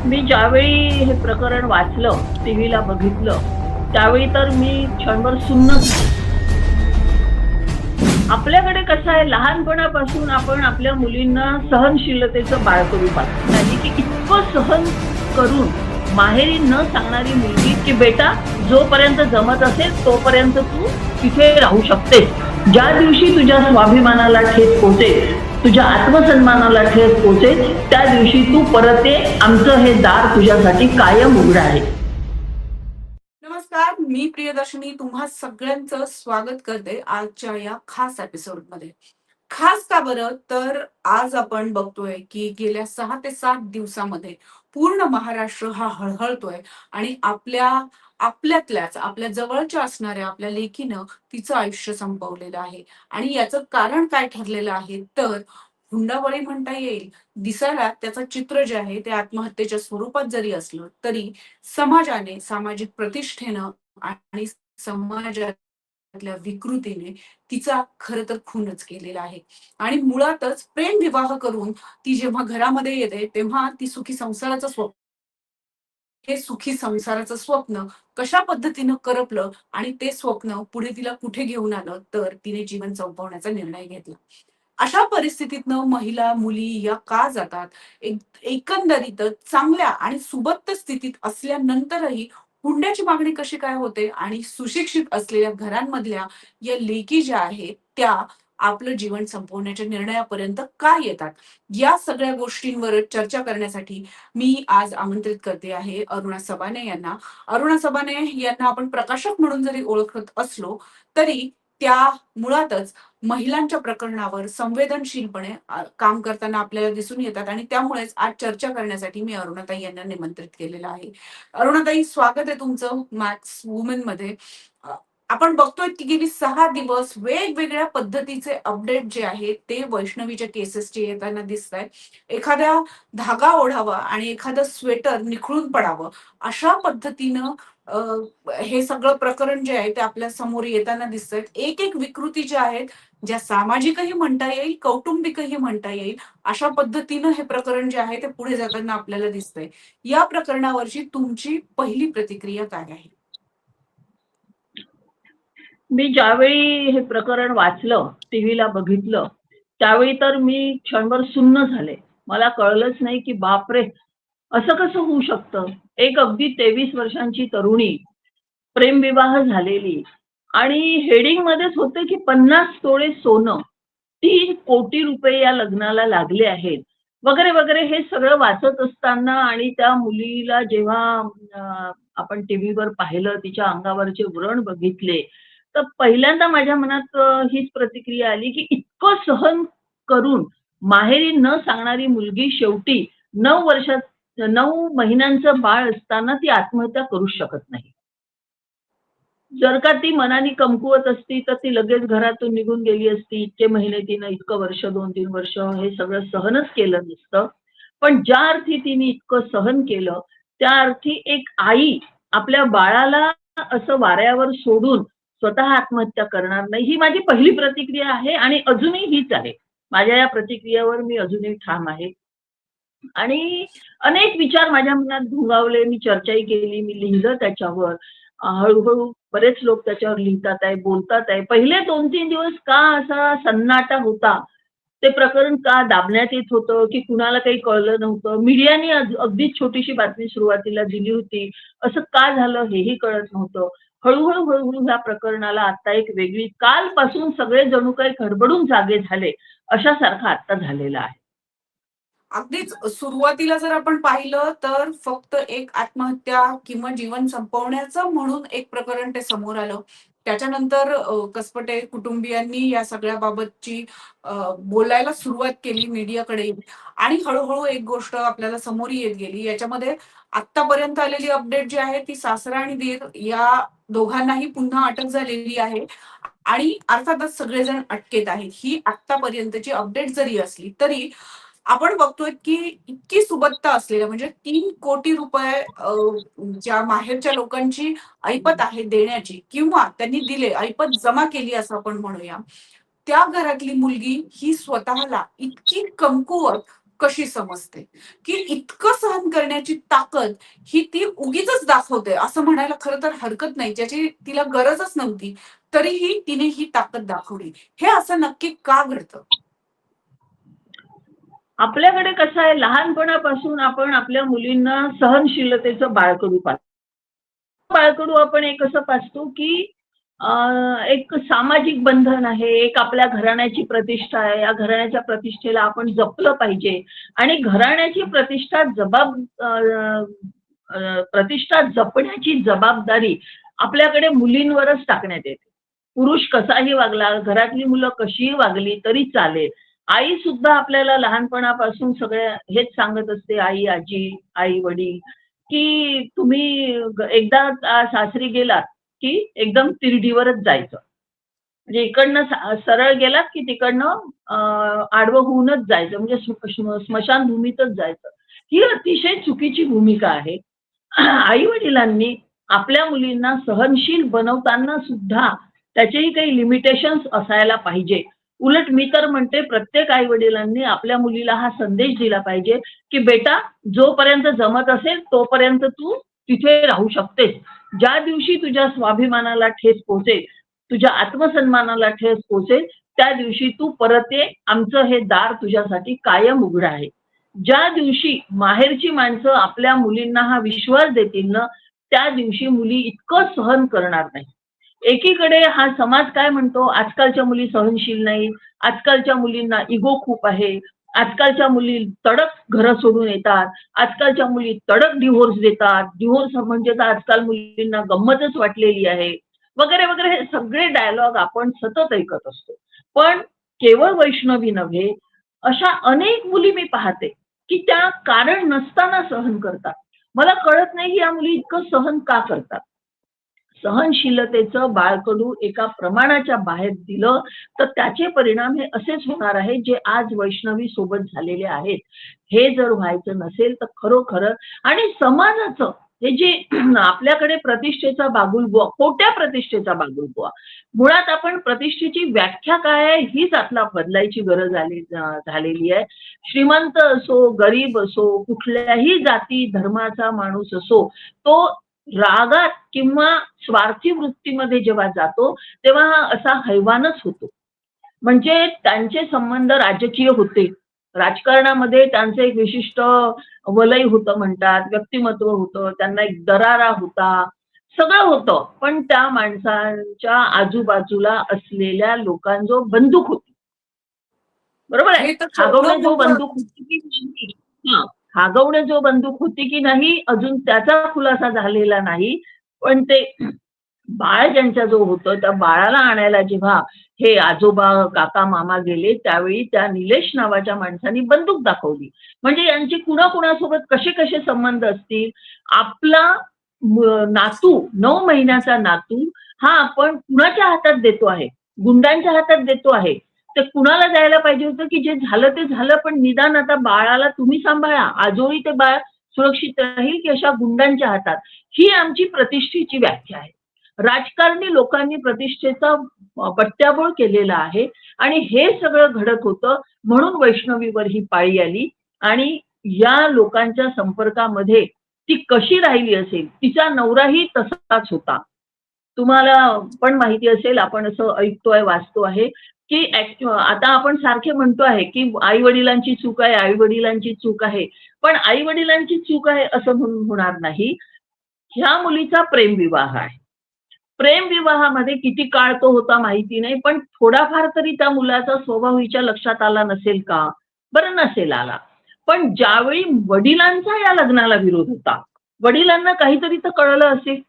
मी ज्यावेळी हे प्रकरण वाचलं, टीव्हीला बघितलं, त्यावेळी तर मी क्षणभर सुन्न झाले. आपल्याकडे कसं आहे, लहानपणापासून आपण आपल्या मुलींना सहनशीलतेचं बाळकडू पाहतो. त्यांनी की इतकं सहन करून माहेरी न सांगणारी मुलगी, की बेटा जोपर्यंत जमत असेल तोपर्यंत तू तिथे राहू शकतेस. ज्या दिवशी तुझ्या स्वाभिमानाला ठेच पोहोचेल, तुझ्या आत्मसन्मानाला ठेच पोहोचेल, त्या दिवशी तू परत ये. आमचं हे दार तुझ्यासाठी कायम उघडं आहे. नमस्कार, मी प्रियदर्शनी तुम्हा सगळ्यांचं स्वागत करते आजच्या या खास एपिसोडमध्ये. खास का बरं? तर आज आपण बघतोय की गेल्या 6 ते 7 दिवसामध्ये पूर्ण महाराष्ट्र हा हळहळतोय आणि आपल्यातल्याच आपल्या जवळच्या असणाऱ्या आपल्या लेकीनं तिचं आयुष्य संपवलेलं आहे. आणि याचं कारण काय ठरलेलं आहे तर हुंडाबळी म्हणता येईल. दिसायला त्याचं चित्र जे आहे ते आत्महत्येच्या स्वरूपात जरी असलं तरी समाजाने, सामाजिक प्रतिष्ठेनं आणि समाजातल्या विकृतीने तिचा खरं तर खूनच केलेला आहे. आणि मुळातच प्रेम विवाह करून ती जेव्हा घरामध्ये येते, तेव्हा ती हे सुखी संसाराचं स्वप्न कशा पद्धतीनं करपलं आणि ते स्वप्न पुढे तिला कुठे घेऊन आलं, तर तिने जीवन संपवण्याचा निर्णय घेतला. अशा परिस्थितीतनं महिला, मुली या का जातात? एकंदरीतच चांगल्या आणि सुबत्त स्थितीत असल्यानंतरही हुंड्याची मागणी कशी काय होते आणि सुशिक्षित असलेल्या घरांमधल्या या लेकी ज्या आहेत, त्या आपलं जीवन संपवण्याच्या निर्णयापर्यंत का येतात? या सगळ्या गोष्टींवर चर्चा करण्यासाठी मी आज आमंत्रित करते आहे अरुणा सबाने यांना. अरुणा सबाने यांना आपण प्रकाशक म्हणून जरी ओळखत असलो, तरी त्या मुळातच महिलांच्या प्रकरणावर संवेदनशीलपणे काम करताना आपल्याला दिसून येतात आणि त्यामुळेच आज चर्चा करण्यासाठी मी अरुणाताई यांना निमंत्रित केलेलं आहे. अरुणाताई, स्वागत आहे तुमचं मॅक्स वुमेन मध्ये. अ, आपण बघतोय की गेली 6 दिवस वेगवेगळ्या पद्धतीचे अपडेट जे आहेत ते वैष्णवीच्या केसेसचे येताना दिसत आहे. एखाद्या धागा ओढावा आणि एखादं स्वेटर निखळून पडावं अशा पद्धतीनं अ, हे सगळं प्रकरण जे आहे ते आपल्या समोर येताना दिसतंय. एक विकृती ज्या आहेत, ज्या सामाजिकही म्हणता येईल, कौटुंबिकही म्हणता येईल, अशा पद्धतीनं हे प्रकरण जे आहे ते पुढे जाताना आपल्याला दिसतंय. या प्रकरणावरची तुमची पहिली प्रतिक्रिया काय आहे? मी ज्यावेळी हे प्रकरण वाचलं, टीव्हीला बघितलं, त्यावेळी तर मी क्षणभर सुन्न झाले. मला कळलंच नाही, की बापरे! असं कसं होऊ शकतं? एक अगदी 23 वर्षांची तरुणी, प्रेमविवाह झालेली आणि हेडिंगमध्येच होतं, की 50 तोळे सोनं, 3 कोटी रुपये या लग्नाला लागले आहेत, वगैरे, वगैरे. हे सगळं वाचत असताना आणि त्या मुलीला जेव्हा आपण टीव्हीवर पाहिलं, तिच्या अंगावरचे व्रण बघितले, तर पहिल्यांदा माझ्या मनात हीच प्रतिक्रिया आली, की इतकं सहन करून माहेरी न सांगणारी मुलगी शेवटी 9 महिन्यांचं बाळ असताना ती आत्महत्या करूच शकत नाही. जर का ती मनाने कमकुवत असती, तर ती लगेच घरातून निघून गेली असती. इतके महिने तिनं इतकं वर्ष, 2-3 वर्ष हे सगळं सहनच केलं नसतं. पण ज्या अर्थी तिने इतकं सहन केलं, त्या अर्थी एक आई आपल्या बाळाला असं वाऱ्यावर सोडून स्वतः आत्महत्या करणार नाही, ही माझी पहिली प्रतिक्रिया आहे आणि अजूनही हीच आहे. माझ्या या प्रतिक्रियेवर मी अजूनही ठाम आहे. आणि अनेक विचार माझ्या मनात घोंगावले. मी चर्चाही केली, मी लिहिलं त्याच्यावर. हळू-हळू बरेच लोक त्याच्यावर लिहितात आहे, बोलतात आहे. पहिले 2-3 दिवस का असा सन्नाटा होता? ते प्रकरण का दाबण्यात येत होतं, की कुणाला काही कळलं नव्हतं? मीडियाने अगदीच छोटीशी बातमी सुरुवातीला दिली होती. असं का झालं हेही कळत नव्हतं. हळू-हळू, हळू-हळू ह्या प्रकरणाला आता एक वेगळी कालपासून सगळे जणू काही खडबडून जागे झाले, अशासारखं आता झालेलं आहे. अगदीच सुरुवातीला जर आपण पाहिलं तर फक्त एक आत्महत्या किंवा जीवन संपवण्याचं म्हणून एक प्रकरण ते समोर आलं. त्याच्यानंतर कसपटे कुटुंबियांनी या सगळ्या बाबतची बोलायला सुरुवात केली मीडियाकडे आणि हळू एक गोष्ट आपल्याला समोर येत गेली. याच्यामध्ये आत्तापर्यंत आलेली अपडेट जी आहे ती सासरा आणि दीर या दोघांनाही पुन्हा अटक झालेली आहे आणि अर्थातच सगळेजण अटकेत आहेत. ही आत्तापर्यंतची अपडेट जरी असली तरी आपण बघतोय की इतकी सुबत्ता असलेल्या म्हणजे 3 कोटी रुपये ज्या माहेरच्या लोकांची ऐपत आहे देण्याची किंवा त्यांनी दिले, ऐपत जमा केली असं आपण म्हणूया. त्या घरातली मुलगी ही स्वतःला इतकी कमकुवत कशी समजते, की इतकं सहन करण्याची ताकद ही ती उगीचच दाखवते असं म्हणायला खरं तर हरकत नाही. ज्याची तिला गरजच नव्हती, तरीही तिने ही ताकद दाखवली. हे असं नक्की का घडतं? आपल्याकडे कसं आहे, लहानपणापासून आपण आपल्या मुलींना सहनशीलतेचं बाळकडू पाहतो. बाळकडू आपण एक असं पाचतो, की अ, एक सामाजिक बंधन आहे, एक आपल्या घराण्याची प्रतिष्ठा आहे. या घराण्याच्या प्रतिष्ठेला आपण जपलं पाहिजे आणि घराण्याची प्रतिष्ठा जपण्याची जबाबदारी आपल्याकडे मुलींवरच टाकण्यात येते. पुरुष कसाही वागला, घरातली मुलं कशीही वागली तरी चालेल. आई सुद्धा आपल्याला लहानपणापासून सगळ्या हेच सांगत असते, आई, आजी, आई-वडील, की तुम्ही एकदा सासरी गेलात, की एकदम तिरडीवरच जायचं. म्हणजे इकडनं सरळ गेलात, की तिकडनं आडवं होऊनच जायचं. म्हणजे स्मशानभूमीतच जायचं. ही अतिशय चुकीची भूमिका आहे. आई-वडिलांनी आपल्या मुलींना सहनशील बनवताना सुद्धा त्याचेही काही लिमिटेशन्स असायला पाहिजे. उलट मी तर म्हणते प्रत्येक आई-वडिलांनी आपल्या मुलीला हा संदेश दिला पाहिजे, की बेटा जोपर्यंत जमत असेल तोपर्यंत तू तिथे राहू शकतेस. ज्या दिवशी तुझ्या स्वाभिमानाला ठेच पोहोचेल, तुझ्या आत्मसन्मानाला ठेच पोहोचेल, त्या दिवशी तू परत ये. आमचं हे दार तुझ्यासाठी कायम उघडं आहे. ज्या दिवशी माहेरची माणसं आपल्या मुलींना हा विश्वास देतील ना, त्या दिवशी मुली इतकं सहन करणार नाही. एकीकडे हा समाज काय म्हणतो, आजकालच्या मुली सहनशील नाहीत, आजकालच्या मुलींना इगो खूप आहे, आजकालच्या मुली तडक घरं सोडून येतात, आजकालच्या मुली तडक डिव्होर्स देतात, डिव्होर्स म्हणजे तर आजकाल मुलींना गंमतच वाटलेली आहे, वगैरे, वगैरे हे सगळे डायलॉग आपण सतत ऐकत असतो. पण केवळ वैष्णवी नव्हे, अशा अनेक मुली मी पाहते, की त्या कारण नसताना सहन करतात. मला कळत नाही या मुली इतकं सहन का करतात? सहनशीलतेचं बाळकडू एका प्रमाणाच्या बाहेर दिलं, तर त्याचे परिणाम हे असेच होणार आहेत, जे आज वैष्णवी सोबत झालेले आहेत. हे जर व्हायचं नसेल, तर खरोखरच आणि समाजाचं हे जे आपल्याकडे प्रतिष्ठेचा बागुलबुवा, खोट्या प्रतिष्ठेचा बागुलबुवा. मुळात आपण प्रतिष्ठेची व्याख्या काय आहे, हीच आपला बदलायची गरज झालेली आहे. श्रीमंत असो, गरीब असो, कुठल्याही जाती धर्माचा माणूस असो, तो रागात किंवा स्वार्थी वृत्तीमध्ये जेव्हा जातो, तेव्हा हा असा हैवानच होतो. म्हणजे त्यांचे संबंध राजकीय होते. राजकारणामध्ये त्यांचं एक विशिष्ट वलय होतं म्हणतात, व्यक्तिमत्व होतं, त्यांना एक दरारा होता, सगळं होतं. पण त्या माणसांच्या आजूबाजूला असलेल्या लोकांजवळ बंदूक होती. बरोबर आहे. हे तर हागवणे केवढं जो मोठं. बंदूक होती की नाही हां, हागवणे जो बंदूक होती की नाही अजून त्याचा खुलासा झालेला नाही. पण ते बाळ ज्यांच्याजवळ होतं, त्या बाळाला आणायला जेव्हा हे आजोबा, काका, मामा गेले, त्यावेळी त्या निलेश नावाच्या माणसाने बंदूक दाखवली. म्हणजे यांचे कुणा-कुणासोबत कसे-कसे संबंध असतील. आपला नातू 9 महिन्याचा नातू हा आपण कुणाच्या हातात देतो आहे? गुंडांच्या हातात देतो आहे. तर कुणाला द्यायला पाहिजे होतं, की जे झालं ते झालं, पण निदान आता बाळाला तुम्ही सांभाळा. आजोळी ते बाळ सुरक्षित राहील, की अशा गुंडांच्या हातात. ही आमची प्रतिष्ठेची व्याख्या आहे. राजकारणी लोकांनी प्रतिष्ठेचा बट्ट्याबोळ केलेला आहे आणि हे सगळं घडत होतं म्हणून वैष्णवीवर ही पाळी आली आणि या लोकांच्या संपर्कामध्ये ती कशी राहिली असेल, तिचा नवराही तसाच होता. तुम्हाला पण माहिती असेल, आपण असं ऐकतोय, वाचतो आहे, की आता आपण सारखे म्हणतो आहे, की आई-वडिलांची चूक आहे, आई-वडिलांची चूक आहे. पण आई-वडिलांची चूक आहे असं म्हणून होणार नाही. ह्या मुलीचा प्रेमविवाह आहे. प्रेमविवाहामध्ये किती काळ तो होता माहिती नाही, पण थोडाफार तरी त्या मुलाचा स्वभाव हिच्या लक्षात आला नसेल का? बरं नसेल आला. पण ज्यावेळी वडिलांचा या लग्नाला विरोध होता, वडिलांना काहीतरी तर कळलं असेल,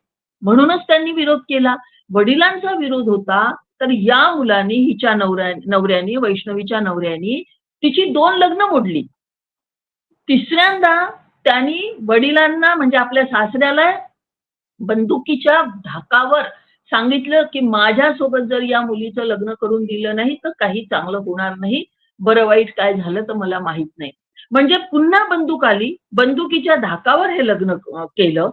म्हणूनच त्यांनी विरोध केला. वडिलांचा विरोध होता, तर या मुलाने हिच्या नवऱ्यानी, वैष्णवीच्या नवऱ्यानी तिची 2 लग्न मोडली. तिसऱ्यांदा त्यांनी वडिलांना म्हणजे आपल्या सासऱ्याला बंदुकीच्या धाकावर सांगितलं, की माझ्यासोबत जर या मुलीचं लग्न करून दिलं नाही, तर काही चांगलं होणार नाही. बरं वाईट काय झालं तर मला माहीत नाही. म्हणजे पुन्हा बंदूक आली. बंदुकीच्या धाकावर हे लग्न केलं.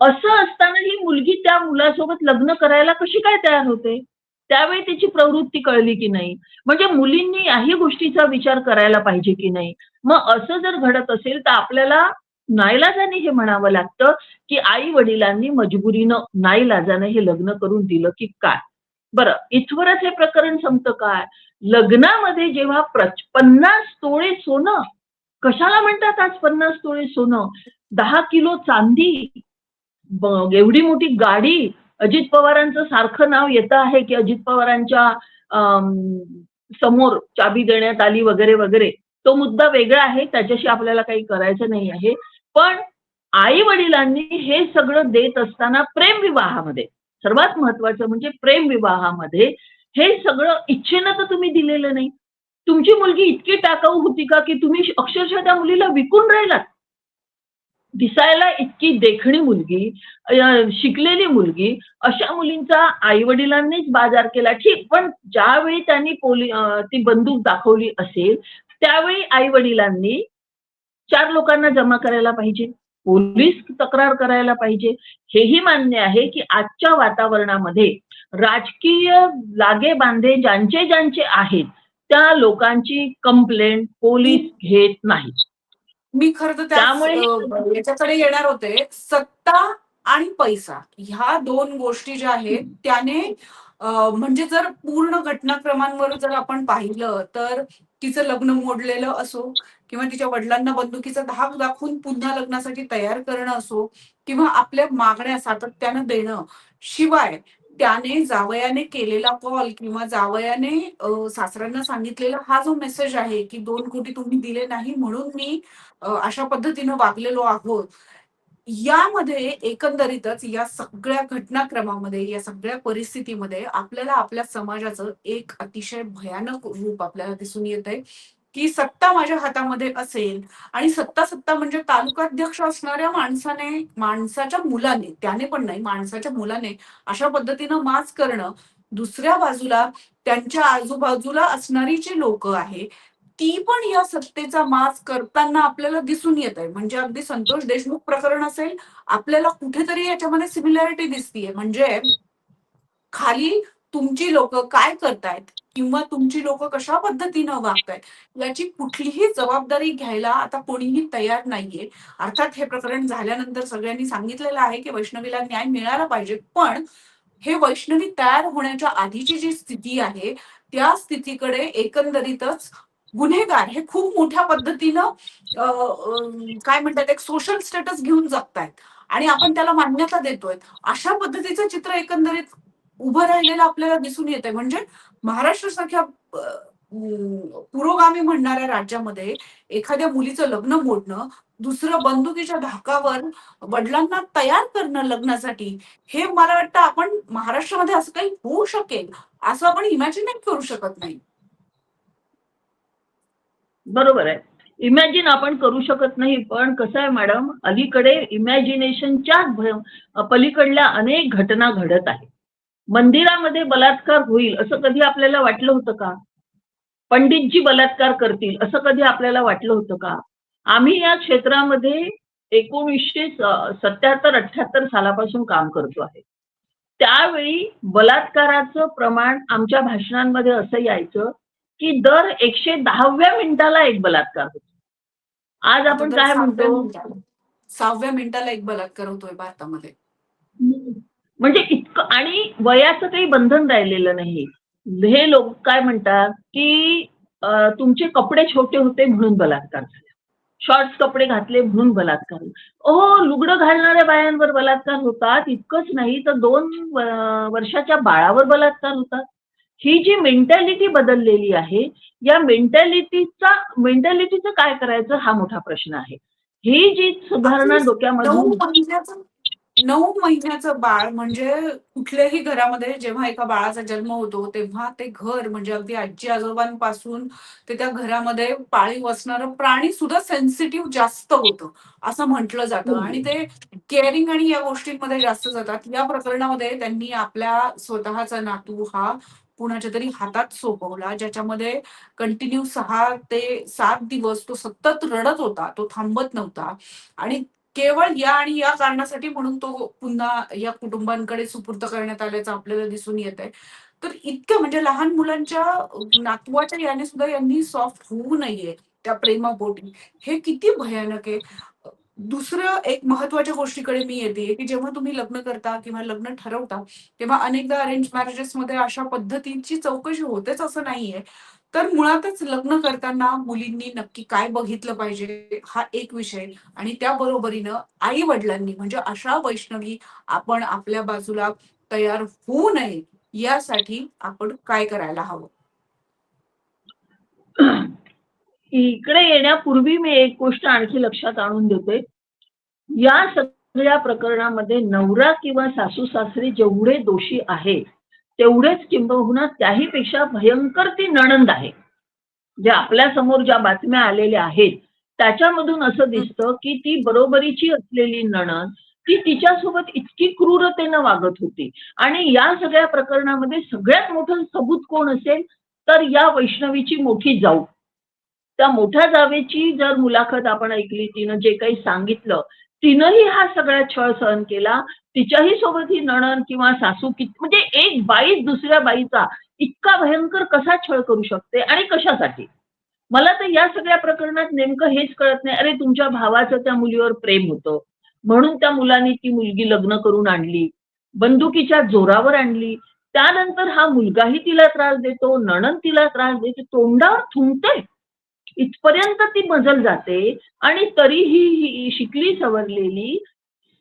असं असताना ही मुलगी त्या मुलासोबत लग्न करायला कशी काय तयार होते? त्यावेळी तिची प्रवृत्ती कळली की नाही? म्हणजे मुलींनी याही गोष्टीचा विचार करायला पाहिजे की नाही? मग असं जर घडत असेल तर आपल्याला नाईलाजाने हे म्हणावं लागतं, की आई-वडिलांनी मजबुरीनं, नाईलाजाने हे लग्न करून दिलं की काय? बरं, इथवरच हे प्रकरण संपतं काय? लग्नामध्ये जेव्हा 50 तोळे सोनं, कशाला म्हणतात आज 50 तोळे सोनं? 10 किलो चांदी, एवढी मोठी गाडी. अजित पवारांचं सारखं नाव येतं आहे, की अजित पवारांच्या अं, समोर चाबी देण्यात आली वगैरे, वगैरे. तो मुद्दा वेगळा आहे. त्याच्याशी आपल्याला काही करायचं नाही आहे. पण आई-वडिलांनी हे सगळं देत असताना प्रेमविवाहामध्ये, सर्वात महत्त्वाचं म्हणजे प्रेमविवाहामध्ये हे सगळं इच्छेनं तर तुम्ही दिलेलं नाही. तुमची मुलगी इतकी टाकाऊ होती का, की तुम्ही अक्षरशः त्या मुलीला विकून राहिलात? दिसायला इतकी देखणी मुलगी, शिकलेली मुलगी, अशा मुलींचा आई-वडिलांनीच बाजार केला. ठीक, पण ज्यावेळी त्यांनी ती बंदूक दाखवली असेल, त्यावेळी आई-वडिलांनी 4 लोकांना जमा करायला पाहिजे. पोलीस तक्रार करायला पाहिजे. हेही मान्य आहे, की आजच्या वातावरणामध्ये राजकीय लागेबांधे ज्यांचे आहेत, त्या लोकांची कंप्लेंट पोलीस घेत नाहीत. मी खरं तर त्याच त्यामुळे याच्याकडे येणार होते. सत्ता आणि पैसा ह्या दोन गोष्टी ज्या आहेत त्याने म्हणजे जर पूर्ण घटनाक्रमांवर जर आपण पाहिलं तर तिचं लग्न मोडलेलं असो किंवा तिच्या वडिलांना बंदुकीचा धाक दाखवून पुन्हा लग्नासाठी तयार करणं असो किंवा आपल्या मागण्या सातत्यानं देणं, शिवाय त्याने जावयाने केलेला कॉल किंवा जावयाने सासऱ्यांना सांगितलेला हा जो मेसेज आहे की 2 कोटी तुम्ही दिले नाही म्हणून मी अशा पद्धतीनं वागलेलो आहोत. यामध्ये एकंदरीतच या सगळ्या घटनाक्रमामध्ये, या सगळ्या परिस्थितीमध्ये आपल्याला आपल्या समाजाचं एक अतिशय भयानक रूप आपल्याला दिसून येतंय, की सत्ता माझ्या हातामध्ये असेल आणि सत्ता म्हणजे तालुकाध्यक्ष असणाऱ्या माणसाच्या मुलाने, त्याने पण नाही, माणसाच्या मुलाने अशा पद्धतीनं माच करणं. दुसऱ्या बाजूला त्यांच्या आजूबाजूला असणारी जी लोकं आहे, ती पण या सत्तेचा माज करताना आपल्याला दिसून येत आहे. म्हणजे अगदी संतोष देशमुख प्रकरण असेल, आपल्याला कुठेतरी याच्यामध्ये सिमिलॅरिटी दिसतीये. म्हणजे खाली तुमची लोकं काय करतायत किंवा तुमची लोकं कशा पद्धतीनं वागतायत, याची कुठलीही जबाबदारी घ्यायला आता कोणीही तयार नाहीये. अर्थात हे प्रकरण झाल्यानंतर सगळ्यांनी सांगितलेलं आहे, की वैष्णवीला न्याय मिळाला पाहिजे. पण हे वैष्णवी तयार होण्याच्या आधीची जी स्थिती आहे, त्या स्थितीकडे एकंदरीतच गुन्हेगार हे खूप मोठ्या पद्धतीनं काय म्हणतात एक सोशल स्टेटस घेऊन जगतायत आणि आपण त्याला मान्यता देतोय. अशा पद्धतीचं चित्र एकंदरीत उभं राहिलेलं आपल्याला दिसून येतंय. म्हणजे महाराष्ट्रासारख्या पुरोगामी म्हणणाऱ्या राज्यामध्ये एखाद्या मुलीचं लग्न मोडणं, दुसरं बंदुकीच्या धाकावर वडिलांना तयार करणं लग्नासाठी, हे मला वाटतं आपण महाराष्ट्रामध्ये असं काही होऊ शकेल, असं आपण इमॅजिनच करू शकत नाही. बरोबर आहे. इमॅजिन आपण करू शकत नाही. पण कसं आहे मॅडम, अलीकडे इमॅजिनेशनच्या पलीकडल्या अनेक घटना घडत आहेत. मंदिरामध्ये बलात्कार होईल असं कधी आपल्याला वाटलं होतं का? पंडितजी बलात्कार करतील असं कधी आपल्याला वाटलं होतं का? आम्ही या क्षेत्रामध्ये 1977-78 सालापासून काम करतो आहे. त्यावेळी बलात्काराचं प्रमाण आमच्या भाषणांमध्ये असं यायचं, की दर 110व्या मिनिटाला एक बलात्कार होतो. आज आता आपण तर काय म्हणतो? 6व्या मिनिटाला एक बलात्कार होतोय भारतामध्ये. म्हणजे इतकं, आणि वयाचं काही बंधन राहिलेलं नाही. हे लोक काय म्हणतात, की तुमचे कपडे छोटे होते म्हणून बलात्कार झाला. शॉर्ट्स कपडे घातले म्हणून बलात्कार. लुगडं घालणाऱ्या बायांवर बलात्कार होतात. इतकंच नाही तर 2 वर्षाच्या बाळावर बलात्कार होतात. ही जी मेंटॅलिटी बदललेली आहे, या मेंटॅलिटीचं काय करायचं हा मोठा प्रश्न आहे. ही जी सुधारणा अगदी नऊ डोक्यामधून महिन्याचं 9 महिन्याचं बाळ म्हणजे कुठल्याही घरामध्ये जेव्हा एका बाळाचा जन्म होतो तेव्हा ते घर म्हणजे अगदी आजी आजोबांपासून ते त्या घरामध्ये पाळीव असणारं प्राणी सुद्धा सेन्सिटिव्ह जास्त होतं असं म्हटलं जातं आणि ते केअरिंग आणि या गोष्टींमध्ये जास्त जातात. या प्रकरणामध्ये त्यांनी आपल्या स्वतःचा नातू हा कुणाच्या तरी हातात सोपवला, ज्याच्यामध्ये कंटिन्यू 6 ते 7 दिवस तो सतत रडत होता, तो थांबत नव्हता आणि केवळ या आणि या कारणासाठी म्हणून तो पुन्हा या कुटुंबांकडे सुपूर्द करण्यात आल्याचं आपल्याला दिसून येत आहे. तर इतक्या म्हणजे लहान मुलांच्या नातवाच्या याने सुद्धा यांनी सॉफ्ट होऊ नये त्या प्रेमापोटी. हे किती भयानक आहे. दुसरं एक महत्त्वाच्या गोष्टीकडे मी येते, की जेव्हा तुम्ही लग्न करता किंवा लग्न ठरवता, तेव्हा अनेकदा अरेंज मॅरेजेसमध्ये अशा पद्धतीची चौकशी होतेच असं नाहीये. तर मुळातच लग्न करताना मुलींनी नक्की काय बघितलं पाहिजे, हा एक विषय आणि त्या बरोबरीनं आई-वडिलांनी म्हणजे अशा वैष्णवी आपण आपल्या बाजूला तयार होऊ नये, यासाठी आपण काय करायला हवं? इकडे येण्यापूर्वी मी एक गोष्ट आणखी लक्षात आणून देते. या सगळ्या प्रकरणामध्ये नवरा किंवा सासू-सासरे जेवढे दोषी आहेत, तेवढेच किंबहुना त्याहीपेक्षा भयंकर ती नणंद आहे. जे आपल्या समोर ज्या बातम्या आलेल्या आहेत, त्याच्यामधून असं हं, दिसतं, की ती बरोबरीची असलेली नणंद, ती तिच्यासोबत इतकी क्रूरतेनं वागत होती आणि या सगळ्या प्रकरणामध्ये सगळ्यात मोठं सबूत कोण असेल, तर या वैष्णवीची मोठी जाऊ. त्या मोठ्या जावेची जर मुलाखत आपण ऐकली, तिनं जे काही सांगितलं, तिनंही हा सगळा छळ सहन केला. तिच्याही सोबत ही नणंद किंवा सासू म्हणजे एक बाई दुसऱ्या बाईचा इतका भयंकर कसा छळ करू शकते आणि कशासाठी? मला तर या सगळ्या प्रकरणात नेमकं हेच कळत नाही. अरे तुमच्या भावाचं त्या मुलीवर प्रेम होतं. म्हणून त्या मुलाने ती मुलगी लग्न करून आणली. बंदुकीच्या जोरावर आणली. त्यानंतर हा मुलगाही तिला त्रास देतो, नणंद तिला त्रास देते, तोंडावर थुंकते. इथपर्यंत ती मजल जाते आणि तरीही ही शिकली सवरलेली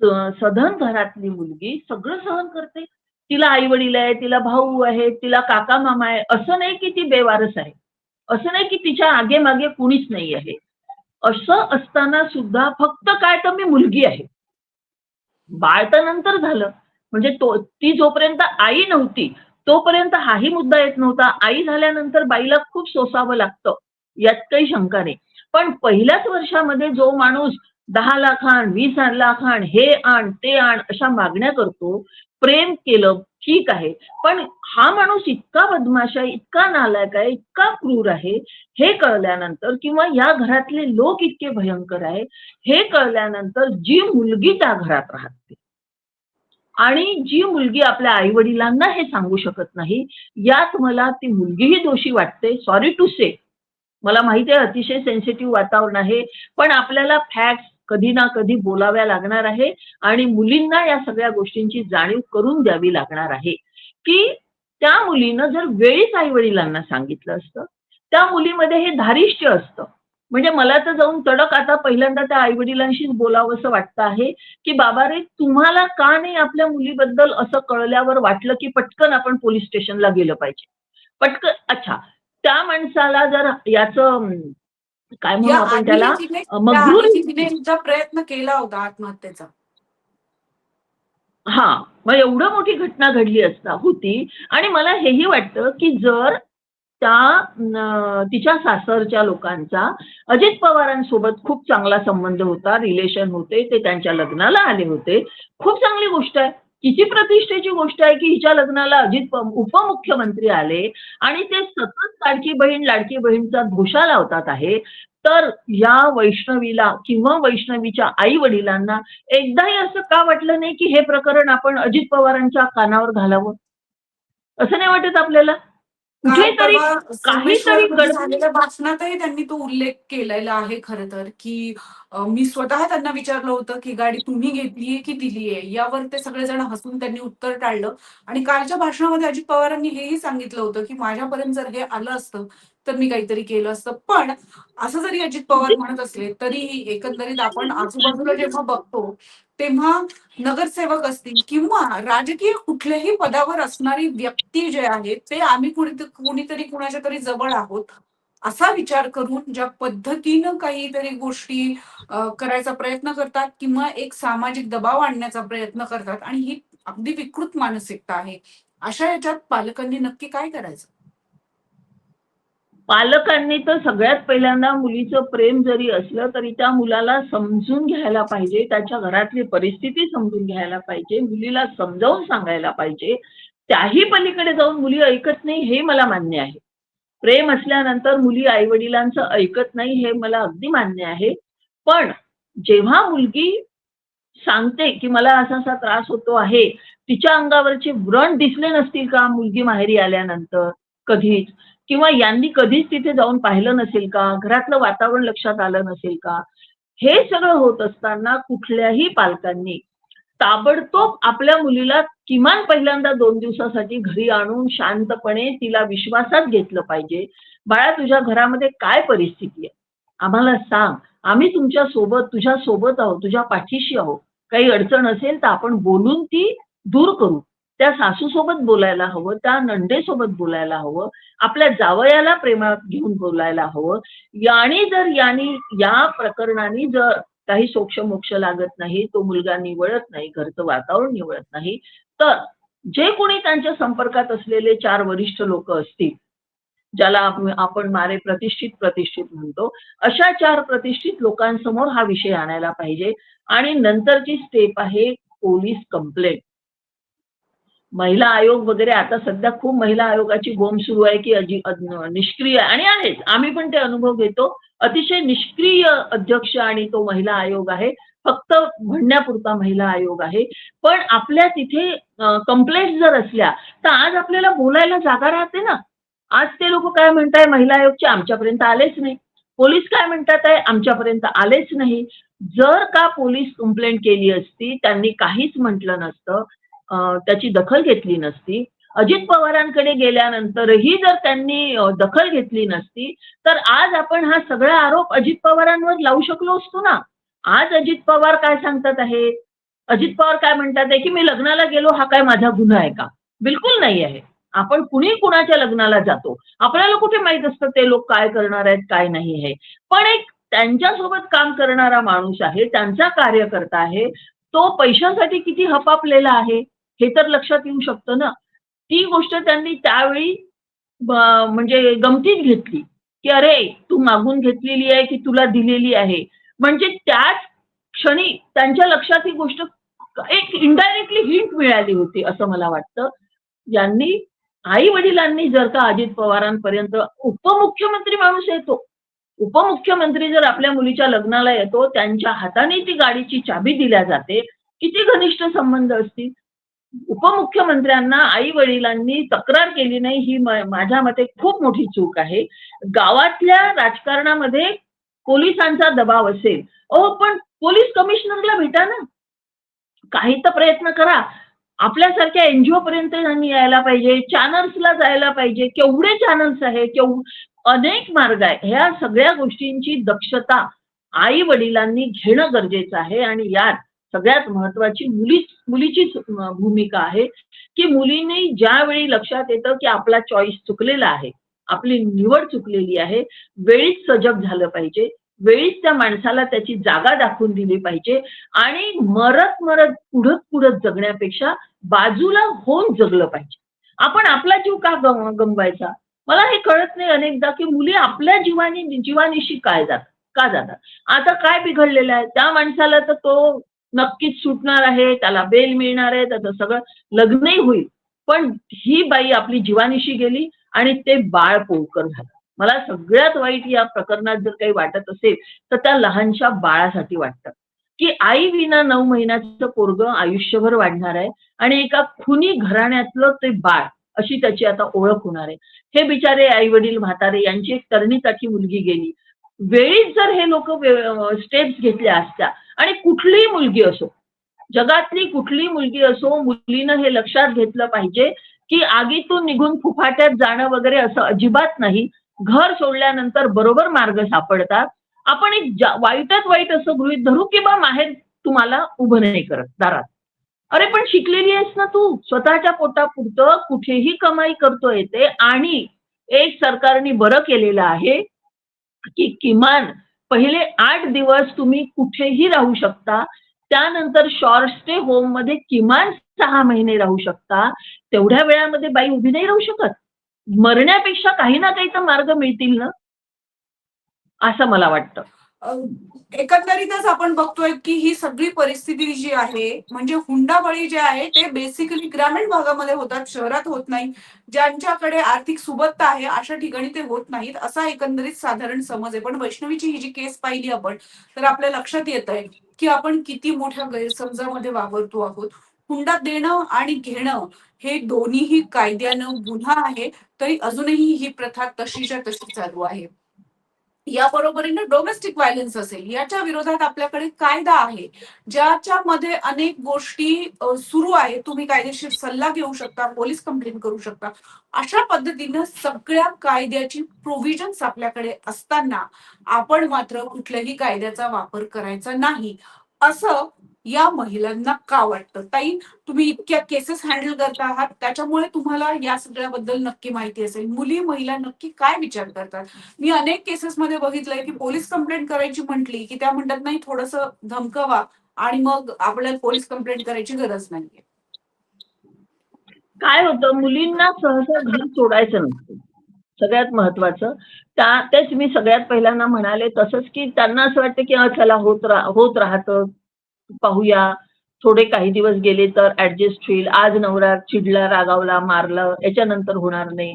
सधन घरातली मुलगी सगळं सहन करते. तिला आई-वडील आहे, तिला भाऊ आहे, तिला काका-मामा आहे. असं नाही की ती बेवारस आहे. असं नाही की तिच्या आगे-मागे कुणीच नाही आहे. असं असताना सुद्धा फक्त काय तर मी मुलगी आहे. बाळ तर नंतर झालं. म्हणजे ती जोपर्यंत आई नव्हती, तोपर्यंत हाही मुद्दा येत नव्हता. आई झाल्यानंतर बाईला खूप सोसावं लागतं, यात काही शंका नाही. पण पहिल्याच वर्षामध्ये जो माणूस 10,00,000 आण, 20,00,000 आण, हे आण, ते आण अशा मागण्या करतो, प्रेम केलं, ठीक आहे. पण हा माणूस इतका बदमाश आहे, इतका नालायक आहे, इतका क्रूर आहे, हे कळल्यानंतर किंवा या घरातले लोक इतके भयंकर आहे, हे कळल्यानंतर जी मुलगी त्या घरात राहते आणि जी मुलगी आपल्या आई-वडिलांना हे सांगू शकत नाही, यात मला ती मुलगीही दोषी वाटते. सॉरी टू से. मला माहिती आहे अतिशय सेन्सिटिव्ह वातावरण आहे, पण आपल्याला फॅक्ट्स कधी ना कधी बोलाव्या लागणार आहे आणि मुलींना या सगळ्या गोष्टींची जाणीव करून द्यावी लागणार आहे, की त्या मुलीनं जर वेळीच आई-वडिलांना सांगितलं असतं, त्या मुलीमध्ये हे धारिष्ट्य असतं. म्हणजे मला तर जाऊन तडक आता पहिल्यांदा त्या आई-वडिलांशीच बोलावसं वाटतं आहे, की "बाबा रे, तुम्हाला का नाही आपल्या मुलीबद्दल असं कळल्यावर वाटलं, की पटकन आपण पोलिस स्टेशनला गेलं पाहिजे?" पटकन अच्छा, त्या माणसाला जर याचं काय म्हणू आपण त्याला या मग्रूर आधीही तिने एकदा प्रयत्न केला होता आत्महत्येचा. हां, मग एवढं मोठी घटना घडली होती आणि मला हेही वाटतं, की जर त्या तिच्या सासरच्या लोकांचा अजित पवारांसोबत खूप चांगला संबंध होता, रिलेशन होते, ते त्यांच्या लग्नाला आले होते. खूप चांगली गोष्ट आहे. किती प्रतिष्ठेची गोष्ट आहे, की हिच्या लग्नाला उपमुख्यमंत्री आले आणि ते सतत लाडकी बहीण, लाडकी बहीणचा घोषा लावतात आहे. तर या वैष्णवीला किंवा वैष्णवीच्या आई-वडिलांना एकदाही असं का वाटलं नाही, की हे प्रकरण आपण अजित पवारांच्या कानावर घालावं? असं नाही वाटत आपल्याला? काल कुठेतरी परवा काहीतरी संगमेश्वरमध्ये गडबड झालेल्या भाषणातही त्यांनी तो उल्लेख केलेला आहे खरं तर, की मी स्वतः त्यांना विचारलं होतं, की गाडी तुम्ही घेतलीये की दिलीये? यावर ते सगळेजण हसून त्यांनी उत्तर टाळलं आणि कालच्या भाषणामध्ये अजित पवारांनी हेही सांगितलं होतं, की माझ्यापर्यंत जर हे आलं असतं, तर मी काहीतरी केलं असतं. पण असं जरी अजित पवार म्हणत असले, तरीही एकंदरीत आपण आजूबाजूला जेव्हा बघतो, तेव्हा नगरसेवक असतील किंवा राजकीय कुठल्याही पदावर असणारी व्यक्ती जे आहे ते आम्ही कुणीतरी कुणाच्या तरी जवळ आहोत असा विचार करून ज्या पद्धतीनं काहीतरी गोष्टी करायचा प्रयत्न करतात किंवा एक सामाजिक दबाव आणण्याचा प्रयत्न करतात आणि ही अगदी विकृत मानसिकता आहे. अशा याच्यात पालकांनी नक्की काय करायचं? पालकांनी तर सगळ्यात पहिल्यांदा मुलीचं प्रेम जरी असलं, तरी त्या मुलाला समजून घ्यायला पाहिजे. त्याच्या घरातली परिस्थिती समजून घ्यायला पाहिजे. मुलीला समजावून सांगायला पाहिजे. त्याही पलीकडे जाऊन मुली ऐकत नाही हे मला मान्य आहे. प्रेम असल्यानंतर मुली आई-वडिलांचं ऐकत नाही हे मला अगदी मान्य आहे. पण जेव्हा मुलगी सांगते की मला असा असा त्रास होतो आहे, तिच्या अंगावरचे व्रण दिसले नसतील का मुलगी माहेरी आल्यानंतर कधीच? किंवा यांनी कधीच तिथे जाऊन पाहिलं नसेल का? घरातलं वातावरण लक्षात आलं नसेल का? हे सगळं होत असताना कुठल्याही पालकांनी ताबडतोब आपल्या मुलीला किमान पहिल्यांदा 2 दिवसासाठी घरी आणून शांतपणे तिला विश्वासात घेतलं पाहिजे. "बाळा, तुझ्या घरामध्ये काय परिस्थिती आहे? आम्हाला सांग. आम्ही तुमच्या सोबत, तुझ्या सोबत आहोत, तुझ्या पाठीशी आहोत. काही अडचण असेल तर आपण बोलून ती दूर करू." त्या सासूसोबत बोलायला हवं, त्या नणंदेसोबत बोलायला हवं, आपल्या जावयाला प्रेमात घेऊन बोलायला हवं. यांनी या प्रकरणाने जर काही सोक्ष-मोक्ष लागत नाही, तो मुलगा निवळत नाही, घरचं वातावरण निवळत नाही, तर जे कोणी त्यांच्या संपर्कात असलेले 4 वरिष्ठ लोकं असतील, ज्याला आपण मारे प्रतिष्ठित म्हणतो, अशा 4 प्रतिष्ठित लोकांसमोर हा विषय आणायला पाहिजे आणि नंतरची स्टेप आहे पोलिस कंप्लेंट. महिला आयोग वगैरे आता सध्या खूप महिला आयोगाची बोंब सुरू आहे, की निष्क्रिय आणि आहेच. आम्ही पण ते अनुभव घेतो. अतिशय निष्क्रिय अध्यक्ष आणि तो महिला आयोग आहे. फक्त म्हणण्यापुरता महिला आयोग आहे. पण आपल्या तिथे कंप्लेंट्स जर असल्या, तर आज आपल्याला बोलायला जागा राहते ना. आज ते लोकं काय म्हणताय महिला आयोगचे आमच्यापर्यंत आलेच नाही. पोलिस काय म्हणतात आहे आमच्यापर्यंत आलेच नाही. जर का पोलिस कंप्लेंट केली असती, त्यांनी काहीच म्हटलं नसतं, त्याची दखल घेतली नसती. अजित पवारांकडे गेल्यानंतरही जर त्यांनी दखल घेतली नसती, तर आज आपण हा सगळा आरोप अजित पवारांवर लावू शकलो असतो ना. आज अजित पवार काय सांगतात आहे? अजित पवार काय म्हणतात आहे, की "मी लग्नाला गेलो हा काय माझा गुन्हा आहे का?" बिलकुल नाही आहे. आपण कुणी कुणाच्या लग्नाला जातो. आपल्याला कुठे माहीत असतं ते लोक काय करणार आहेत, काय नाही आहे. पण एक त्यांच्यासोबत काम करणारा माणूस आहे, त्यांचा कार्यकर्ता आहे. तो पैशासाठी किती हपापलेला आहे, हे तर लक्षात येऊ शकतं ना. ती गोष्ट त्यांनी त्यावेळी ब म्हणजे गमतीत घेतली, की "अरे, तू मागून घेतलेली आहे, की तुला दिलेली आहे?" म्हणजे त्याच क्षणी त्यांच्या लक्षात ही गोष्ट एक इनडायरेक्टली हिंट मिळाली होती, असं मला वाटतं. यांनी आई-वडिलांनी जर का अजित पवारांपर्यंत उपमुख्यमंत्री माणूस आहे तो. उपमुख्यमंत्री जर आपल्या मुलीच्या लग्नाला येतो, त्यांच्या हाताने ती गाडीची चाबी दिल्या जाते. किती घनिष्ठ संबंध असतील? उपमुख्यमंत्र्यांना आई-वडिलांनी तक्रार केली नाही ही माझ्या मते खूप मोठी चूक आहे. गावातल्या राजकारणामध्ये पोलिसांचा दबाव असेल. अहो, पण पोलिस कमिशनरला भेटा ना. काही तर प्रयत्न करा. आपल्यासारख्या एन-जी-ओ पर्यंत त्यांनी यायला पाहिजे, चॅनल्सला जायला पाहिजे. केवढे चॅनल्स आहेत, अनेक मार्ग आहे. ह्या सगळ्या गोष्टींची दक्षता आई-वडिलांनी घेणं गरजेचं आहे आणि यात सगळ्यात महत्त्वाची मुलीचीच भूमिका आहे, की मुलीने ज्यावेळी लक्षात येतं, की आपला चॉईस चुकलेला आहे, आपली निवड चुकलेली आहे, वेळीच सजग झालं पाहिजे. वेळीच त्या माणसाला त्याची जागा दाखवून दिली पाहिजे आणि मरत-मरत, पुढत-पुढत जगण्यापेक्षा बाजूला होऊन जगलं पाहिजे. आपण आपला जीव का गमवायचा? मला हे कळत नाही अनेकदा, की मुली आपल्या जीवानिशी का जातात? आता काय बिघडलेलं आहे? त्या माणसाला तर तो नक्कीच सुटणार आहे, त्याला बेल मिळणार आहे, त्याचं सगळं लग्नही होईल. पण ही बाई आपली जीवानिशी गेली आणि ते बाळ पोळकर झालं. मला सगळ्यात वाईट या प्रकरणात जर काही वाटत असेल, तर त्या लहानशा बाळासाठी वाटतं, की आई विना 9 महिन्याचं पोरगं आयुष्यभर वाढणार आहे आणि एका खुनी घराण्यातलं ते बाळ, अशी त्याची आता ओळख होणार आहे. हे बिचारे आई-वडील म्हातारे यांची एक तरणीकाठी मुलगी गेली. वेळीच जर हे लोकं स्टेप्स घेतल्या असत्या आणि कुठलीही मुलगी असो, जगातली कुठलीही मुलगी असो, मुलीनं हे लक्षात घेतलं पाहिजे, की आगीतून निघून फुफाट्यात जाणं वगैरे असं अजिबात नाही. घर सोडल्यानंतर बरोबर मार्ग सापडतात. आपण एक वाईटात वाईट असं गृहीत धरू, की बा माहेर तुम्हाला उभं नाही करत दारात. अरे पण शिकलेली आहेस ना तू. स्वतःच्या पोटापुरतं कुठेही कमाई करतो येते आणि एक सरकारने बरं केलेलं आहे, की किमान पहिले 8 दिवस तुम्ही कुठेही राहू शकता. त्यानंतर शॉर्ट स्टे होममध्ये किमान 6 महिने राहू शकता. तेवढ्या वेळामध्ये बाई उभी नाही राहू शकत. मरण्यापेक्षा काही ना काही तर मार्ग मिळतील ना, असं मला वाटतं. अ, एकंदरीतच आपण बघतोय की ही सगळी परिस्थिती जी आहे म्हणजे हुंडाबळी जे आहे ते बेसिकली ग्रामीण भागामध्ये होतात, शहरात होत नाही. ज्यांच्याकडे आर्थिक सुबत्ता आहे अशा ठिकाणी ते होत नाहीत, असा एकंदरीत साधारण समज आहे. पण वैष्णवीची ही जी केस पाहिली आपण, तर आपल्या लक्षात येत आहे की आपण किती मोठ्या गैरसमजामध्ये वावरतो आहोत. हुंडा देणं आणि घेणं हे दोन्हीही कायद्यानं गुन्हा आहे, तरी अजूनही ही प्रथा तशीच्या तशी चालू आहे. या बरोबरीने डोमेस्टिक व्हायलन्स असेल, याच्या विरोधात आपल्याकडे कायदा आहे, ज्याच्यामध्ये अनेक गोष्टी सुरू आहे. तुम्ही कायदेशीर सल्ला घेऊ शकता, पोलीस कंप्लेंट करू शकता. अशा पद्धतीनं सगळ्या कायद्याची प्रोव्हिजन्स आपल्याकडे असताना आपण मात्र कुठल्याही कायद्याचा वापर करायचा नाही, असं या महिलांना का वाटतं? ताई, तुम्ही इतक्या केसेस हँडल करता आहात, त्याच्यामुळे तुम्हाला या सगळ्याबद्दल नक्की माहिती असेल. मुली, महिला नक्की काय विचार करतात? मी अनेक केसेसमध्ये बघितलंय की पोलीस कंप्लेंट करायची म्हटली की त्या म्हणतात नाही, थोडंसं धमकवा आणि मग आपल्याला पोलीस कंप्लेंट करायची गरज नाहीये. काय होतं, मुलींना सहसा घर सोडायचं नसतं. सगळ्यात महत्वाचं तेच मी सगळ्यात पहिल्यांदा म्हणाले तसंच, की त्यांना असं वाटतं की चला होत राहतं, पाहूया. थोडे काही दिवस गेले तर ॲडजस्ट होईल. आज नवरा चिडला, रागावला, मारलं, याच्यानंतर होणार नाही.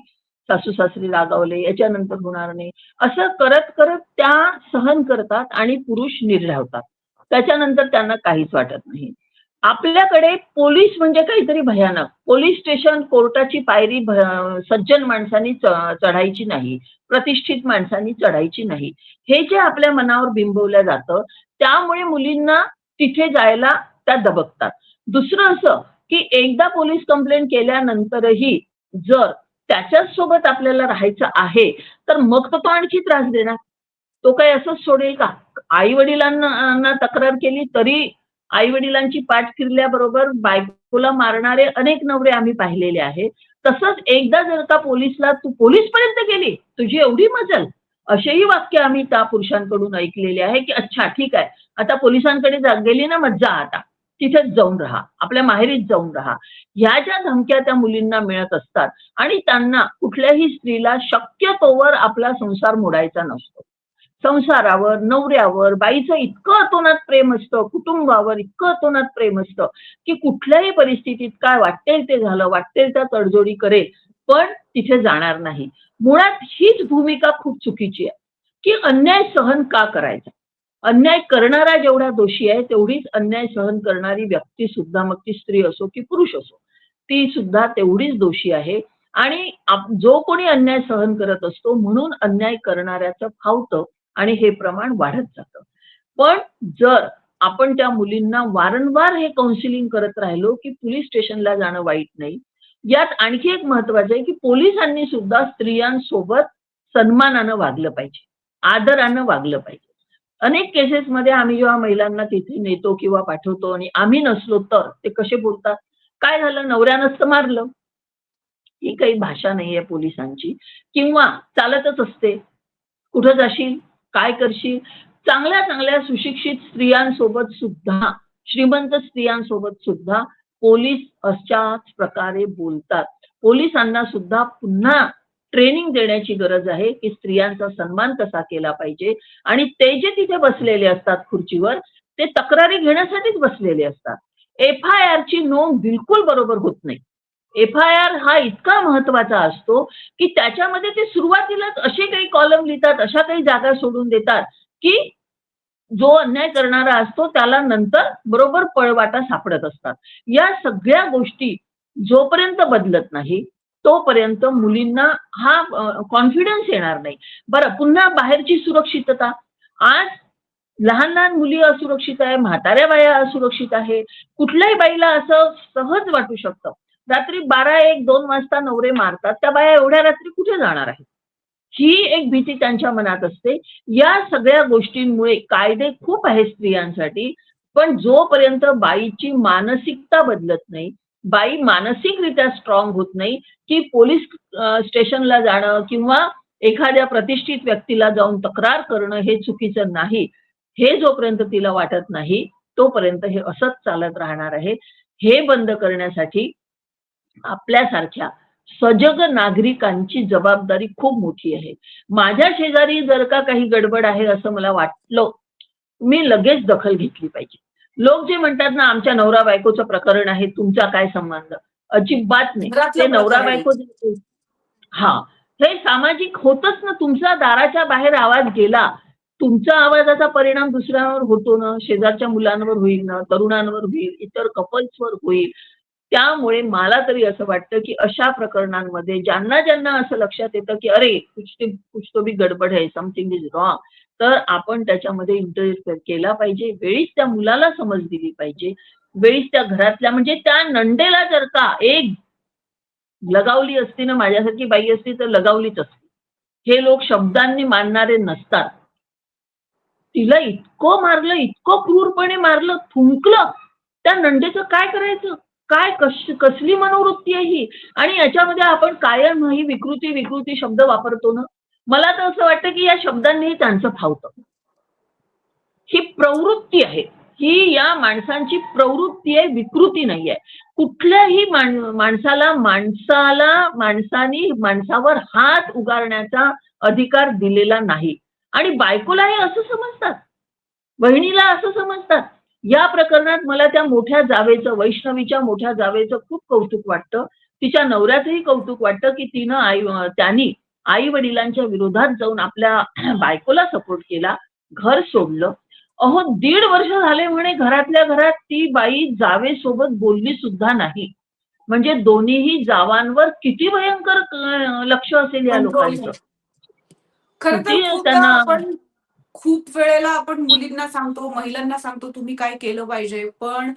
सासू-सासरे रागावले, याच्यानंतर होणार नाही. असं करत-करत त्या सहन करतात आणि पुरुष निर्धावतात. त्याच्यानंतर त्यांना काहीच वाटत नाही. आपल्याकडे पोलीस म्हणजे काहीतरी भयानक. पोलीस स्टेशन, कोर्टाची पायरी सज्जन माणसांनी चढायची नाही. प्रतिष्ठित माणसांनी चढायची नाही. हे जे आपल्या मनावर बिंबवलं जातं, त्यामुळे मुलींना तिथे जायला त्या दबकतात. दुसरं असं, की एकदा पोलीस कंप्लेंट केल्यानंतरही जर त्याच्याच सोबत आपल्याला राहायचं आहे, तर मग तर तो आणखी त्रास देणार. तो काही असंच सोडेल का? आई-वडिलांना तक्रार केली तरी आई-वडिलांची पाठ फिरल्याबरोबर बायकोला मारणारे अनेक नवरे आम्ही पाहिलेले आहेत. तसंच एकदा जर का पोलिसला तू पोलिसपर्यंत गेली, तुझी एवढी मजल? असेही वाक्य आम्ही त्या पुरुषांकडून ऐकलेले आहे, की अच्छा ठीक आहे. आता पोलिसांकडे गेली ना, मग जा आता. तिथेच जाऊन राहा. आपल्या माहेरीच जाऊन राहा. ह्या ज्या धमक्या त्या मुलींना मिळत असतात आणि त्यांना कुठल्याही स्त्रीला शक्यतोवर आपला संसार मोडायचा नसतो. संसारावर, नवऱ्यावर बाईचं इतकं अतोनात प्रेम असतं, कुटुंबावर इतकं अतोनात प्रेम असतं, की कुठल्याही परिस्थितीत काय वाटेल ते झालं, वाटेल त्या तडजोडी करेल, पण तिथे जाणार नाही. मुळात हीच भूमिका खूप चुकीची आहे, की अन्याय सहन का करायचा? अन्याय करणारा जेवढा दोषी आहे, तेवढीच अन्याय सहन करणारी व्यक्ती सुद्धा, मग ती स्त्री असो की पुरुष असो, ती सुद्धा तेवढीच दोषी आहे. आणि जो कोणी अन्याय सहन करत असतो, म्हणून अन्याय करणाऱ्याचं फावतं आणि हे प्रमाण वाढत जातं. पण जर आपण त्या मुलींना वारंवार हे काउन्सिलिंग करत राहिलो, की पोलिस स्टेशनला जाणं वाईट नाही. यात आणखी एक महत्वाचं आहे, की पोलिसांनी सुद्धा स्त्रियांसोबत सन्मानानं वागलं पाहिजे. आदरानं वागलं पाहिजे. अनेक केसेसमध्ये आम्ही जेव्हा महिलांना तिथे नेतो किंवा पाठवतो आणि आम्ही नसलो तर ते कसे बोलतात? काय झालं, नवऱ्यानंच तर मारलं. ही काही भाषा नाहीये पोलिसांची किंवा चालतच असते. कुठं जाशील? काय करशील? चांगल्या-चांगल्या सुशिक्षित स्त्रियांसोबत सुद्धा, श्रीमंत स्त्रियांसोबत सुद्धा पोलीस अशाच प्रकारे बोलतात. पोलिसांना सुद्धा पुन्हा ट्रेनिंग देण्याची गरज आहे, की स्त्रियांचा सन्मान कसा केला पाहिजे आणि ते जे तिथे बसलेले असतात खुर्चीवर, ते तक्रारी घेण्यासाठीच बसलेले असतात. एफ-आय-आरची नोंद बिलकुल बरोबर होत नाही. एफ-आय-आर हा इतका महत्वाचा असतो, की त्याच्यामध्ये ते सुरुवातीलाच असे काही कॉलम लिहितात, अशा काही जागा सोडून देतात, की जो अन्याय करणारा असतो त्याला नंतर बरोबर पळवाटा सापडत असतात. या सगळ्या गोष्टी जोपर्यंत बदलत नाही, तोपर्यंत मुलींना हा कॉन्फिडन्स येणार नाही. बरं, पुन्हा बाहेरची सुरक्षितता. आज लहान-लहान मुली असुरक्षित आहे, म्हाताऱ्या बाया असुरक्षित आहे. कुठल्याही बाईला असं सहज वाटू शकतं. रात्री 12, 1, 2 वाजता नवरे मारतात. त्या बाया एवढ्या रात्री कुठे जाणार आहेत? ही एक भीती त्यांच्या मनात असते. या सगळ्या गोष्टींमुळे कायदे खूप आहेत स्त्रियांसाठी, पण जोपर्यंत बाईची मानसिकता बदलत नाही, बाई मानसिकरित्या स्ट्राँग होत नाही, की पोलिस स्टेशनला जाणं किंवा एखाद्या प्रतिष्ठित व्यक्तीला जाऊन तक्रार करणं हे चुकीचं नाही. हे जोपर्यंत तिला वाटत नाही, तोपर्यंत हे असंच चालत राहणार आहे. हे बंद करण्यासाठी आपल्यासारख्या सजग नागरिकांची जबाबदारी खूप मोठी आहे. माझ्या शेजारी जर का काही गडबड आहे असं मला वाटलं, मी लगेच दखल घेतली पाहिजे. लोक जे म्हणतात ना, आमच्या नवरा बायकोचं प्रकरण आहे, तुमचा काय संबंध? अजिबात नाही. ते घरातलं नवरा प्रकरण आहे. बायको हां, हे सामाजिक होतच ना. तुमचा दाराच्या बाहेर आवाज गेला, तुमच्या आवाजाचा परिणाम दुसऱ्यांवर होतो ना, शेजारच्या मुलांवर होईल ना, तरुणांवर होईल, इतर कपल्सवर होईल. त्यामुळे मला तरी असं वाटतं, की अशा प्रकरणांमध्ये ज्यांना असं लक्षात येतं, की अरे, कुछ तो भी गडबड है, समथिंग इज रॉन्ग. तर आपण त्याच्यामध्ये इंटरफेअर केला पाहिजे. वेळीच त्या मुलाला समज दिली पाहिजे. वेळीच त्या घरातल्या म्हणजे त्या नणंदेला जर का एक लगावली असती ना, माझ्यासारखी बाई असती तर लगावलीच असती. हे लोक शब्दांनी मानणारे नसतात. तिला इतकं मारलं, इतकं क्रूरपणे मारलं, थुंकलं. त्या नणंदेचं काय करायचं? काय कसली मनोवृत्ती आहे ही? आणि याच्यामध्ये आपण कायम ही विकृती शब्द वापरतो ना. मला तर असं वाटतं, की या शब्दांनीही त्यांचं फावतं. ही प्रवृत्ती आहे. ही या माणसांची प्रवृत्ती आहे, विकृती नाहीये. कुठल्याही माणसाने माणसावर हात उगारण्याचा अधिकार दिलेला नाही. आणि बायकोलाही असं समजतात. बहिणीला असं समजतात. या प्रकरणात मला त्या मोठ्या जावेचं, वैष्णवीच्या मोठ्या जावेचं खूप कौतुक वाटतं. तिच्या नवऱ्याचंही कौतुक वाटतं, की त्यांनी आई-वडिलांच्या विरोधात जाऊन आपल्या बायकोला सपोर्ट केला, घर सोडलं. अहो 1.5 वर्ष झाले म्हणे घरातल्या घरात ती बाई जावेसोबत बोलली सुद्धा नाही. म्हणजे दोन्हीही जावांवर किती भयंकर लक्ष असेल या कंट्रोल. लोकांचं. खरं तर किती खूपदा त्यांना आपण खूप वेळेला आपण मुलींना सांगतो, महिलांना सांगतो, तुम्ही काय केलं पाहिजे. पण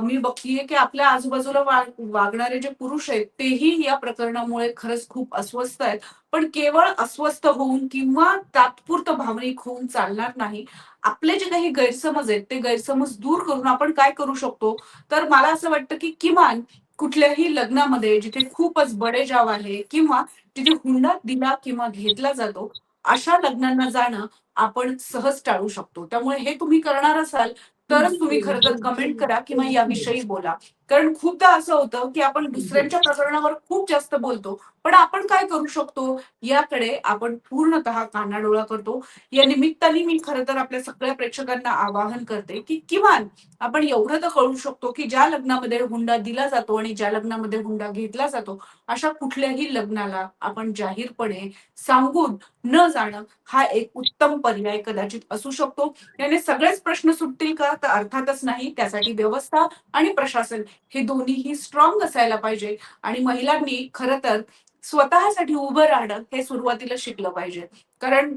मी बघतीये की आपल्या आजूबाजूला वागणारे जे पुरुष आहेत, तेही या प्रकरणामुळे खरंच खूप अस्वस्थ आहेत. पण केवळ अस्वस्थ होऊन किंवा तात्पुरतं भावनिक होऊन चालणार नाही. आपले जे काही गैरसमज आहेत, ते गैरसमज दूर करून आपण काय करू शकतो? तर मला असं वाटतं की किमान कुठल्याही लग्नामध्ये जिथे खूपच बडेजाव आहे किंवा जिथे हुंडा दिला किंवा घेतला जातो, अशा लग्नांना जाणं आपण सहज टाळू शकतो. त्यामुळे हे तुम्ही करणार असाल, तरच तुम्ही खरं तर कमेंट करा किंवा याविषयी बोला. कारण खूपदा असं होतं, की आपण दुसऱ्यांच्या प्रकरणावर खूप जास्त बोलतो. पण आपण काय करू शकतो, याकडे आपण पूर्णतः कानाडोळा करतो. या निमित्ताने मी खरं तर आपल्या सगळ्या प्रेक्षकांना आवाहन करते, की किमान आपण एवढं तर कळू शकतो, की ज्या लग्नामध्ये हुंडा दिला जातो आणि ज्या लग्नामध्ये हुंडा घेतला जातो, अशा कुठल्याही लग्नाला आपण जाहीरपणे सांगून न जाणं हा एक उत्तम पर्याय कदाचित असू शकतो. याने सगळेच प्रश्न सुटतील का? तर अर्थातच नाही. त्यासाठी व्यवस्था आणि प्रशासन हे दोन्हीही स्ट्रॉंग असायला पाहिजे आणि महिलांनी खरं तर स्वतःसाठी उभं राहणं हे सुरुवातीला शिकलं पाहिजे. कारण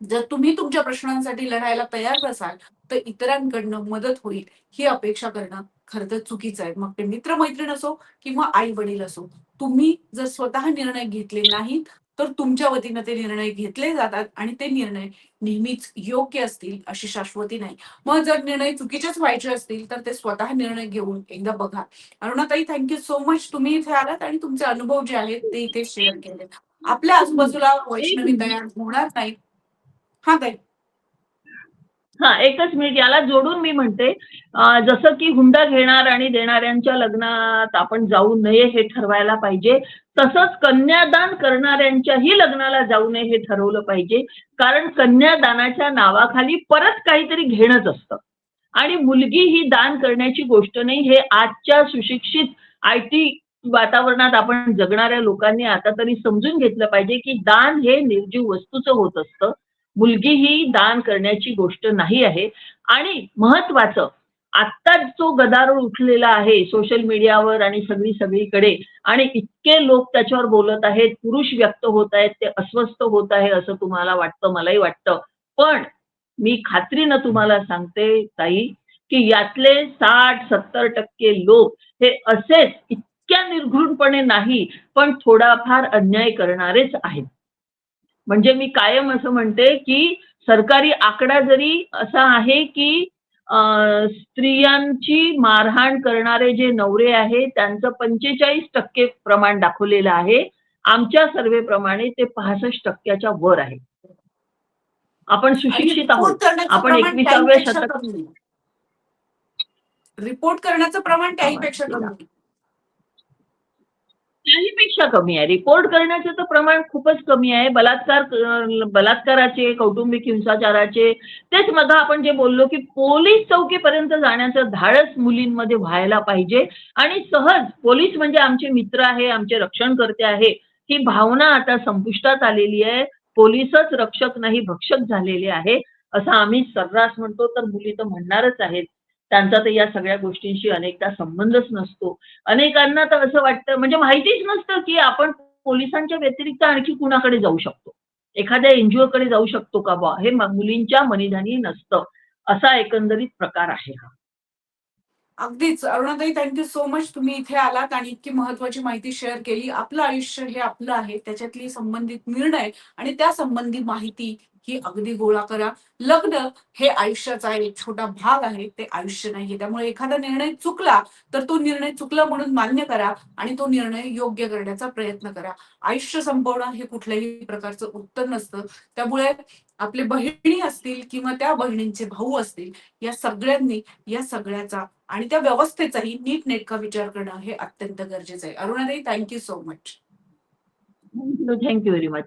जर तुम्ही तुमच्या प्रश्नांसाठी लढायला तयार नसाल, तर इतरांकडनं मदत होईल ही अपेक्षा करणं खरं तर चुकीचं आहे. मग ते मित्र-मैत्रीण असो किंवा आई-वडील असो. तुम्ही जर स्वतः निर्णय घेतले नाहीत, तर तुमच्या वतीनं ते निर्णय घेतले जातात आणि ते निर्णय नेहमीच योग्य असतील अशी शाश्वती नाही. मग जर निर्णय चुकीचेच व्हायचे असतील, तर ते स्वतः निर्णय घेऊन एकदा बघा. Arunatai, thank so much. तुम्ही इथे आलात आणि तुमचे अनुभव जे आहेत ते इथे शेअर केलेत. आपल्या आजूबाजूला एक वैष्णवी तयार होणार नाहीत. हां, ताई. हां, एकच मिनिट याला जोडून मी म्हणते, जसं की हुंडा घेणार आणि देणाऱ्यांच्या लग्नात आपण जाऊ नये हे ठरवायला पाहिजे. तसंच कन्यादान करणाऱ्यांच्याही लग्नाला जाऊ नये हे ठरवलं पाहिजे. कारण कन्यादानाच्या नावाखाली परत काहीतरी घेणंच असतं. आणि मुलगी ही दान करण्याची गोष्ट नाही, हे आजच्या सुशिक्षित आयटी वातावरणात आपण जगणाऱ्या लोकांनी आता तरी समजून घेतलं पाहिजे, की दान हे निर्जीव वस्तूचं होत असतं. मुलगी ही दान करण्याची गोष्ट नाही आहे. आणि महत्वाचं, आत्ता जो गदारोळ उठलेला आहे सोशल मीडियावर आणि सगळीकडे आणि इतके लोक त्याच्यावर बोलत आहेत, पुरुष व्यक्त होत आहेत, ते अस्वस्थ होत आहे असं तुम्हाला वाटतं, मलाही वाटतं. पण मी खात्रीनं तुम्हाला सांगते ताई, की यातले 60-70% लोक हे असेच इतक्या निर्घृणपणे नाही, पण थोडाफार अन्याय करणारेच आहेत. म्हणजे मी कायम असं म्हणते, की सरकारी आकडा जरी असा आहे, की अ, स्त्रियांची मारहाण करणारे जे नवरे आहेत, त्यांचं 45% प्रमाण दाखवलेलं आहे. आमच्या सर्व्हेप्रमाणे ते 65% च्या वर आहे. आपण आणि सुशिक्षित आहोत. रिपोर्ट करण्याचं आपण प्रमाण 21व्या त्याहीपेक्षा शतक कमी आहे. रिपोर्ट करण्याचं प्रमाण त्याहीपेक्षा आवाज कमी गेला. आहे. त्याहीपेक्षा कमी आहे. रिपोर्ट करण्याचं तर प्रमाण खूपच कमी आहे. बलात्काराचे, कौटुंबिक हिंसाचाराचे तेच मग आपण जे बोललो, की पोलीस चौकीपर्यंत जाण्याचं धाडस मुलींमध्ये व्हायला पाहिजे आणि सहज पोलीस म्हणजे आमचे मित्र आहे, आमचे रक्षणकर्ते आहे, ही भावना आता संपुष्टात आलेली आहे. पोलीसच रक्षक नाही भक्षक झालेले आहे, असं आम्ही सर्रास म्हणतो, तर मुली तर म्हणणारच आहेत. त्यांचा तर या सगळ्या गोष्टींशी अनेकदा संबंधच नसतो. अनेकांना तर असं वाटतं म्हणजे माहितीच नसतं, की आपण पोलिसांच्या व्यतिरिक्त आणखी कुणाकडे जाऊ शकतो. एखाद्या एन-जी-ओकडे जाऊ शकतो का बुवा? हे मुलींच्या मनीधानी नसतं. असा एकंदरीत प्रकार आहे हा. अगदीच. Arunatai, thank so much. तुम्ही इथे आलात आणि इतकी महत्त्वाची माहिती शेअर केली. आपलं आयुष्य हे आपलं आहे. त्याच्यातली संबंधित निर्णय आणि त्या संबंधी माहिती ही अगदी गोळा करा. लग्न हे आयुष्याचा एक छोटा भाग आहे. ते आयुष्य नाहीये. त्यामुळे एखादा निर्णय चुकला, तर तो निर्णय चुकला म्हणून मान्य करा आणि तो निर्णय योग्य करण्याचा प्रयत्न करा. आयुष्य संपवणं हे कुठल्याही प्रकारचं उत्तर नसतं. त्यामुळे आपले बहिणी असतील किंवा त्या बहिणींचे भाऊ असतील, या सगळ्यांनी या सगळ्याचा आणि त्या व्यवस्थेचाही नीटनेटका विचार करणं हे अत्यंत गरजेचं आहे. Arunatai, thank so much. Thank you very much.